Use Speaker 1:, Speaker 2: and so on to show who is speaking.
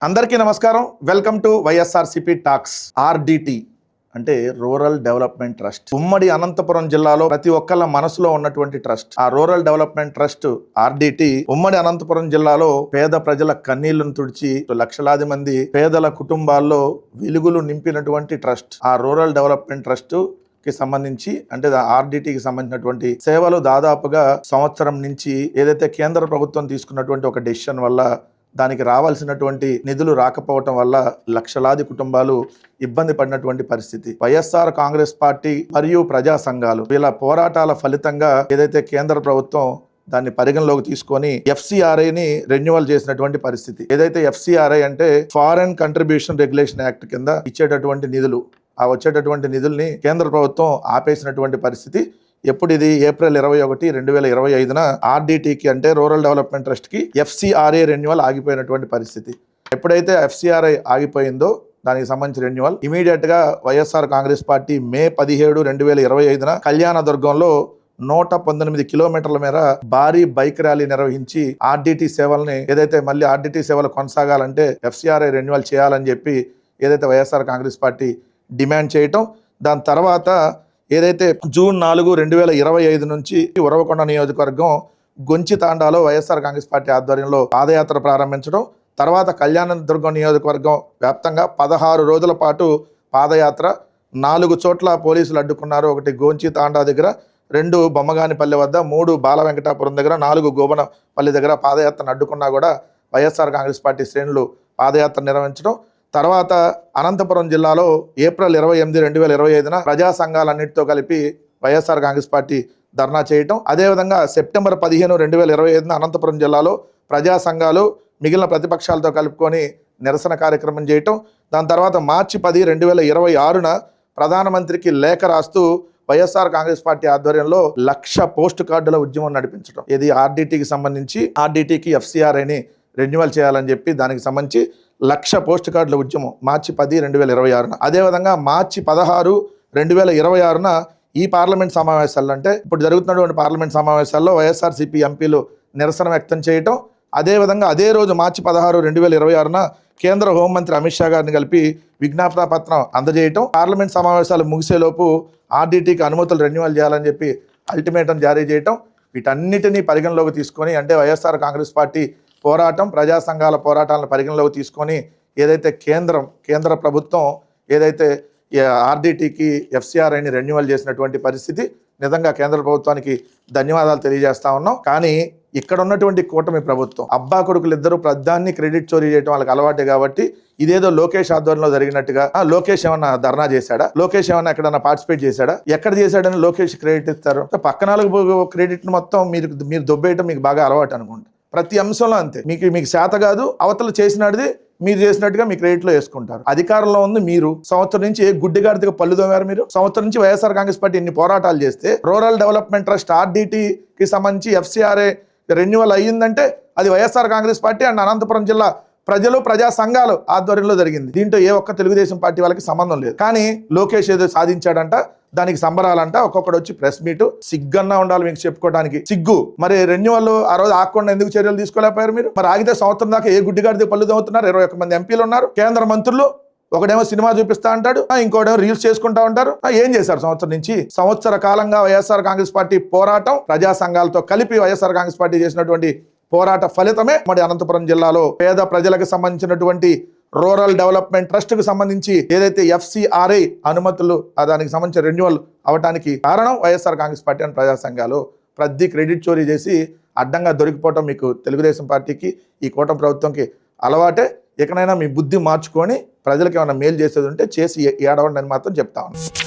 Speaker 1: అందరికీ నమస్కారం. Welcome to YSRCP talks. RDT అంటే రూరల్ డెవలప్మెంట్ ట్రస్ట్. ఉమ్మడి అనంతపురం జిల్లాలో ప్రతి ఒక్కళ్ళ మనసులో ఉన్నటువంటి ట్రస్ట్. ఆ రూరల్ డెవలప్మెంట్ ట్రస్ట్ ఆర్డిటి ఉమ్మడి అనంతపురం జిల్లాలో పేద ప్రజల కన్నీళ్లను తుడిచి లక్షలాది మంది పేదల కుటుంబాల్లో వెలుగులు నింపినటువంటి ట్రస్ట్. ఆ రూరల్ డెవలప్మెంట్ ట్రస్ట్ కి సంబంధించి అంటే ఆర్డిటికి సంబంధించినటువంటి సేవలు దాదాపుగా సంవత్సరం నుంచి ఏదైతే కేంద్ర ప్రభుత్వం తీసుకున్నటువంటి ఒక డెసిషన్ వల్ల దానికి రావాల్సినటువంటి నిధులు రాకపోవటం వల్ల లక్షలాది కుటుంబాలు ఇబ్బంది పడినటువంటి పరిస్థితి. వైఎస్ఆర్ కాంగ్రెస్ పార్టీ మరియు ప్రజా సంఘాలు వీళ్ళ పోరాటాల ఫలితంగా ఏదైతే కేంద్ర ప్రభుత్వం దాన్ని పరిగణలోకి తీసుకొని FCRAని రెన్యువల్ చేసినటువంటి పరిస్థితి. ఏదైతే FCRA అంటే ఫారెన్ కంట్రిబ్యూషన్ రెగ్యులేషన్ యాక్ట్ కింద ఇచ్చేటటువంటి నిధులు, ఆ వచ్చేటటువంటి నిధుల్ని కేంద్ర ప్రభుత్వం ఆపేసినటువంటి పరిస్థితి. ఎప్పుడు ఇది ఏప్రిల్ 21, 2025 ఆర్డిటికి అంటే రూరల్ డెవలప్మెంట్ ట్రస్ట్కి FCRA రెన్యువల్ ఆగిపోయినటువంటి పరిస్థితి. ఎప్పుడైతే FCRA ఆగిపోయిందో దానికి సంబంధించి రెన్యువల్ ఇమీడియట్గా వైఎస్ఆర్ కాంగ్రెస్ పార్టీ మే 17, 2025 కళ్యాణదుర్గంలో 119 కిలోమీటర్ల మేర భారీ బైక్ ర్యాలీ నిర్వహించి ఆర్డిటి సేవల్ని ఏదైతే మళ్ళీ ఆర్డిటి సేవలు కొనసాగాలంటే FCRA రెన్యువల్ చేయాలని చెప్పి ఏదైతే వైఎస్ఆర్ కాంగ్రెస్ పార్టీ డిమాండ్ చేయటం, దాని తర్వాత ఏదైతే జూన్ 4, 2025 నుంచి ఉరవకొండ నియోజకవర్గం గొంచి తాండాలో వైఎస్ఆర్ కాంగ్రెస్ పార్టీ ఆధ్వర్యంలో పాదయాత్ర ప్రారంభించడం, తర్వాత కళ్యాణదుర్గం నియోజకవర్గం వ్యాప్తంగా 16 రోజుల పాటు పాదయాత్ర. 4 చోట్ల పోలీసులు అడ్డుకున్నారు. 1 గోంచి తాండా దగ్గర, 2 బొమ్మగానిపల్లి వద్ద, 3 బాల వెంకటాపురం దగ్గర, 4 గోబనపల్లి దగ్గర పాదయాత్రను అడ్డుకున్నా కూడా వైఎస్ఆర్ కాంగ్రెస్ పార్టీ శ్రేణులు పాదయాత్ర నిర్వహించడం. తర్వాత అనంతపురం జిల్లాలో ఏప్రిల్ 28, 2025 ప్రజా సంఘాలన్నింటితో కలిపి వైఎస్ఆర్ కాంగ్రెస్ పార్టీ ధర్నా చేయటం. అదేవిధంగా సెప్టెంబర్ 15, 2025 అనంతపురం జిల్లాలో ప్రజా సంఘాలు మిగిలిన ప్రతిపక్షాలతో కలుపుకొని నిరసన కార్యక్రమం చేయటం. దాని తర్వాత మార్చి 10, 2026 ప్రధానమంత్రికి లేఖ రాస్తూ వైఎస్ఆర్ కాంగ్రెస్ పార్టీ ఆధ్వర్యంలో 1,00,000 పోస్ట్ కార్డుల ఉద్యమం నడిపించడం. ఇది ఆర్డిటికి సంబంధించి ఆర్డిటికి FCRAని రెన్యువల్ చేయాలని చెప్పి దానికి సంబంధించి 1,00,000 పోస్ట్ కార్డుల ఉద్యమం మార్చి 10, 2026. అదేవిధంగా మార్చి 16, 2026 ఈ పార్లమెంట్ సమావేశాల్లో అంటే ఇప్పుడు జరుగుతున్నటువంటి పార్లమెంట్ సమావేశాల్లో వైఎస్ఆర్సీపీ ఎంపీలు నిరసన వ్యక్తం చేయటం. అదేవిధంగా అదే రోజు మార్చి 16, 2026 కేంద్ర హోంమంత్రి అమిత్ షా గారిని కలిపి విజ్ఞాపన పత్రం అందజేయటం. పార్లమెంట్ సమావేశాలు ముగిసేలోపు ఆర్డిటికి అనుమతులు రెన్యువల్ చేయాలని చెప్పి అల్టిమేటం జారీ చేయటం. వీటన్నిటినీ పరిగణలోకి తీసుకొని అంటే వైఎస్ఆర్ కాంగ్రెస్ పార్టీ పోరాటం, ప్రజా సంఘాల పోరాటాలను పరిగణలోకి తీసుకొని ఏదైతే కేంద్ర ప్రభుత్వం ఏదైతే ఆర్డిటికి FCRAని రెన్యువల్ చేసినటువంటి పరిస్థితి, నిజంగా కేంద్ర ప్రభుత్వానికి ధన్యవాదాలు తెలియజేస్తా ఉన్నాం. కానీ ఇక్కడ ఉన్నటువంటి కూటమి ప్రభుత్వం అబ్బా కొడుకులు ఇద్దరు ప్రధాన్ని క్రెడిట్ చోరీ చేయడం వాళ్ళకి అలవాటే కాబట్టి ఇదేదో లోకేష్ ఆధ్వర్యంలో జరిగినట్టుగా లోకేష్ ఏమన్నా ధర్నా చేశాడా, లోకేష్ ఏమన్నా ఎక్కడన్నా పార్టిసిపేట్ చేశాడా, ఎక్కడ చేశాడని లోకేష్ క్రెడిట్ ఇస్తారు. పక్కన క్రెడిట్ మొత్తం మీరు దొబ్బేయటం మీకు బాగా అలవాటు అనుకుంటా. ప్రతి అంశంలో అంతే. మీకు చేత కాదు, అవతల చేసినది మీరు చేసినట్టుగా మీ క్రెడిట్లో వేసుకుంటారు. అధికారంలో ఉంది మీరు. సంవత్సరం నుంచి ఏ గుడ్డిగాడిగా పళ్ళు తోమారు మీరు. సంవత్సరం నుంచి వైఎస్ఆర్ కాంగ్రెస్ పార్టీ ఇన్ని పోరాటాలు చేస్తే రూరల్ డెవలప్మెంట్ ట్రస్ట్ ఆర్డిటికి సంబంధించి FCRA రెన్యువల్ అయ్యిందంటే అది వైఎస్ఆర్ కాంగ్రెస్ పార్టీ అండ్ అనంతపురం జిల్లా ప్రజలు, ప్రజా సంఘాలు ఆధ్వర్యంలో జరిగింది. దీంట్లో ఏ ఒక్క తెలుగుదేశం పార్టీ వాళ్ళకి సంబంధం లేదు. కానీ లోకేష్ ఏదో సాధించాడంట, దానికి సంబరాలంట. ఒక్కొక్కడు వచ్చి ప్రెస్ మీట్, సిగ్గన్నా ఉండాలి మీకు చెప్పుకోవడానికి. సిగ్గు. మరి రెన్యువల్ ఆ రోజు ఆగకుండా ఎందుకు చర్యలు తీసుకోలేకపోయారు మీరు? మరి ఆగితే సంవత్సరం దాకా ఏ గుడ్డిగాడితే పళ్ళు తవ్వుతున్నారు? 21 మంది ఎంపీలు ఉన్నారు, కేంద్ర మంత్రులు. ఒకడేమో సినిమా చూపిస్తా అంటాడు, ఇంకోటేమో రీల్స్ చేసుకుంటా ఉంటారు. ఏం చేశారు సంవత్సరం నుంచి? సంవత్సర కాలంగా వైఎస్ఆర్ కాంగ్రెస్ పార్టీ పోరాటం, ప్రజా సంఘాలతో కలిపి వైఎస్ఆర్ కాంగ్రెస్ పార్టీ చేసినటువంటి పోరాట ఫలితమే మరి అనంతపురం జిల్లాలో పేద ప్రజలకు సంబంధించినటువంటి రూరల్ డెవలప్మెంట్ ట్రస్ట్ కు సంబంధించి ఏదైతే FCRA అనుమతులు దానికి సంబంధించిన రెన్యువల్ అవడానికి కారణం వైఎస్ఆర్ కాంగ్రెస్ పార్టీ అని ప్రజా సంఘాలు ప్రతి క్రెడిట్ చోరీ చేసి అడ్డంగా దొరికిపోవటం మీకు తెలుగుదేశం పార్టీకి, ఈ కూటమి ప్రభుత్వంకి అలవాటే. ఇకనైనా మీ బుద్ధి మార్చుకొని ప్రజలకు ఏమైనా మేలు చేసేది ఉంటే చేసి ఏడవండి అని మాత్రం చెప్తా ఉన్నాను.